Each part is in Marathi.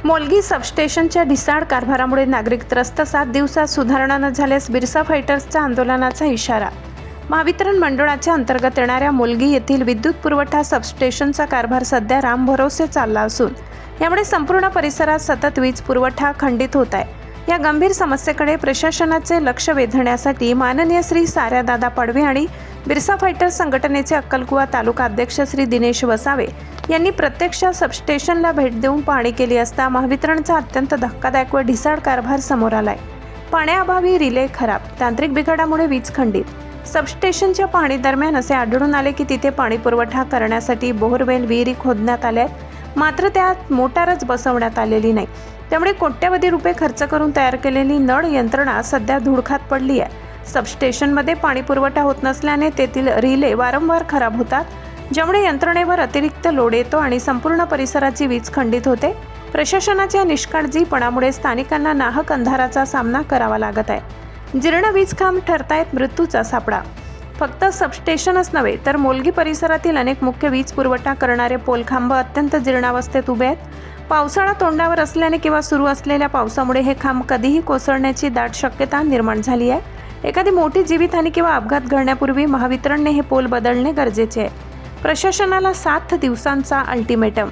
मोलगी सबस्टेशनच्या ढिसाळ कारभारामुळे नागरिक त्रस्त, 7 दिवसात सुधारणा न झाल्यास बिरसा फायटर्सच्या आंदोलनाचा इशारा. महावितरण मंडळाच्या अंतर्गत येणाऱ्या मोलगी येथील विद्युत पुरवठा सबस्टेशनचा कारभार सध्या रामभरोसे चालला असून यामुळे संपूर्ण परिसरात सतत वीज पुरवठा खंडित होत आहे. या गंभीर समस्येकडे प्रशासनाचे लक्ष वेधण्यासाठी माननीय श्री साऱ्यादादा पाडवी आणि बिरसा फायटर्स संघटनेचे अक्कलकुवा तालुका अध्यक्ष श्री दिनेश वसावे यांनी प्रत्यक्ष सबस्टेशनला भेट देऊन पाहणी केली असता महावितरणचा अत्यंत धक्कादायक व ढिसाळ कारभार समोर आलाय. पाण्याअभावी रिले खराब, तांत्रिक बिघाडामुळे वीज खंडित. सबस्टेशनच्या पाहणी दरम्यान असे आढळून आले की तिथे पाणी पुरवठा करण्यासाठी बोरवेल, विहिरी खोदण्यात आल्यात, मात्र त्यात मोटारच बसवण्यात आलेली नाही. त्यामुळे कोट्यवधी रुपये खर्च करून तयार केलेली नळ यंत्रणा सध्या धुळखात पडली आहे. सबस्टेशनमध्ये पाणी पुरवठा होत नसल्याने तेथील रिले वारंवार खराब होतात, ज्यामुळे यंत्रणेवर अतिरिक्त लोड येतो आणि संपूर्ण परिसराची वीज खंडित होते. प्रशासनाच्या निष्काळजीपणामुळे स्थानिकांना नाहक अंधाराचा सामना करावा लागत आहे. जीर्ण वीज खांब ठरतायत मृत्यूचा सापळा. फक्त सबस्टेशनच नव्हे तर मोलगी परिसरातील अनेक मुख्य वीज पुरवठा करणारे पोलखांब अत्यंत जीर्णावस्थेत उभे आहेत. पावसाळा तोंडावर असल्याने किंवा सुरू असलेल्या पावसामुळे हे खांब कधीही कोसळण्याची दाट शक्यता निर्माण झाली आहे. एखादी मोठी जीवितहानी किंवा अपघात घडण्यापूर्वी महावितरणने हे पोल बदलणे गरजेचे आहे. प्रशासनाला 7 दिवसांचा अल्टिमेटम.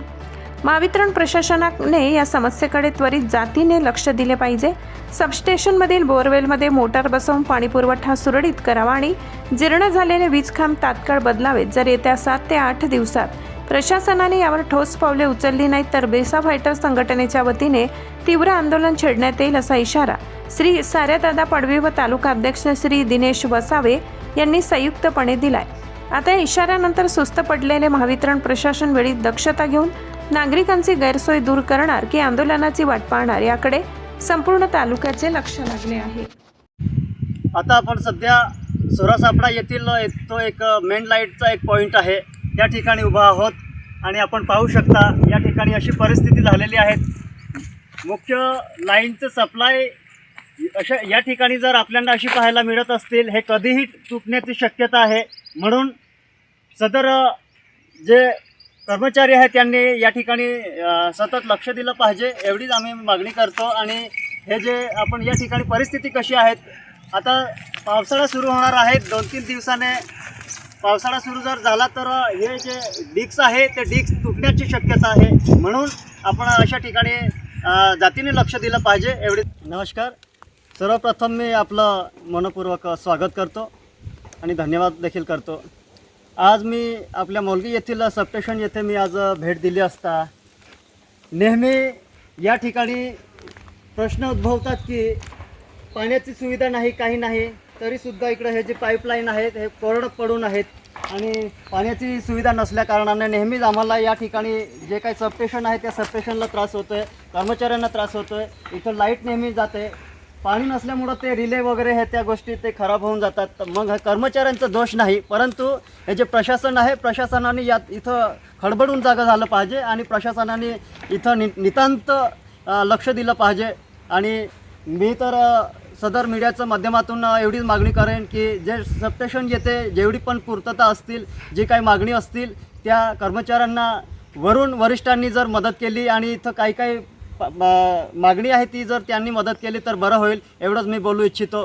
महावितरण प्रशासनाने या समस्येकडे त्वरित जातीने लक्ष दिले पाहिजे. सबस्टेशनमधील बोरवेलमध्ये मोटार बसवून पाणी पुरवठा सुरळीत करावा आणि जीर्ण झालेले वीज खांब तात्काळ बदलावेत. जर येत्या 7 ते 8 दिवसात प्रशासनाने यावर ठोस पावले उचलली नाहीत तर बिरसा फायटर्स संघटनेच्या वतीने तीव्र आंदोलन छेडण्यात येईल, असा इशारा श्री साऱ्यादादा पाडवी व तालुका अध्यक्ष श्री दिनेश वसावे यांनी संयुक्तपणे दिलाय. आता या इशाऱ्यानंतर सुस्त पडलेले महावितरण प्रशासन वेळी दक्षता घेऊन नागरिकांची गैरसोय दूर करणार की आंदोलनाची वाट पाहणार याकडे संपूर्ण तालुक्याचे लक्ष लागले आहे. आता आपण सध्या सोरासापडा येथील तो एक मेन लाईटचा एक पॉईंट आहे, त्या ठिकाणी उभा आहोत आणि आपण पाहू शकता या ठिकाणी अशी परिस्थिती झालेली आहे. मुख्य लाईनचं सप्लाय अशा या ठिकाणी जर आपल्याला अशी पाहायला मिळत असतील, हे कधीही तुटण्याची शक्यता आहे. म्हणून सदर जे कर्मचारी आहेत त्यांनी या ठिकाणी सतत लक्ष दिलं पाहिजे, एवढीच आम्ही मागणी करतो. आणि हे जे आपण या ठिकाणी परिस्थिती कशी आहेत, आता पावसाळा सुरू होणार आहे, 2-3 दिवसाने पावसाळा सुरू जर झाला तर हे जे डिक्स आहे ते डिक्स तुटण्याची शक्यता आहे. म्हणून आपण अशा ठिकाणी जातीने लक्ष दिलं पाहिजे एवढी. नमस्कार, सर्वप्रथम मी आपलं मनपूर्वक स्वागत करतो आणि धन्यवाद देखील करतो. आज मी आपल्या मोलगी येथील सबस्टेशन येथे मी आज भेट दिली असता नेहमी या ठिकाणी प्रश्न उद्भवतात की पाण्याची सुविधा नाही, काही नाही, तरीसुद्धा इकडे हे जे पाईपलाईन आहेत हे कोरडे पडून आहेत आणि पाण्याची सुविधा नसल्या कारणाने नेहमीच आम्हाला या ठिकाणी जे काही सबस्टेशन आहे त्या सबस्टेशनला त्रास होतो आहे, कर्मचाऱ्यांना त्रास होतो आहे. इथं लाईट नेहमी जाते, पाणी नसल्यामुळं ते रिले वगैरे हे त्या गोष्टी ते खराब होऊन जातात. मग हा कर्मचाऱ्यांचा दोष नाही, परंतु हे जे प्रशासन आहे प्रशासनाने यात इथं खडबडून जागा झालं पाहिजे आणि प्रशासनाने इथं नितांत लक्ष दिलं पाहिजे. आणि मी तर सदर मीडियाच्या माध्यमातून एवढीच मागणी करेन की जे सबस्टेशन येथे जेवढी पण पूर्तता असतील, जी काही मागणी असतील त्या कर्मचाऱ्यांना वरून वरिष्ठांनी जर मदत केली आणि इथं काही मागणी आहे ती जर त्यांनी मदत केली तर बरं होईल, एवढंच मी बोलू इच्छितो.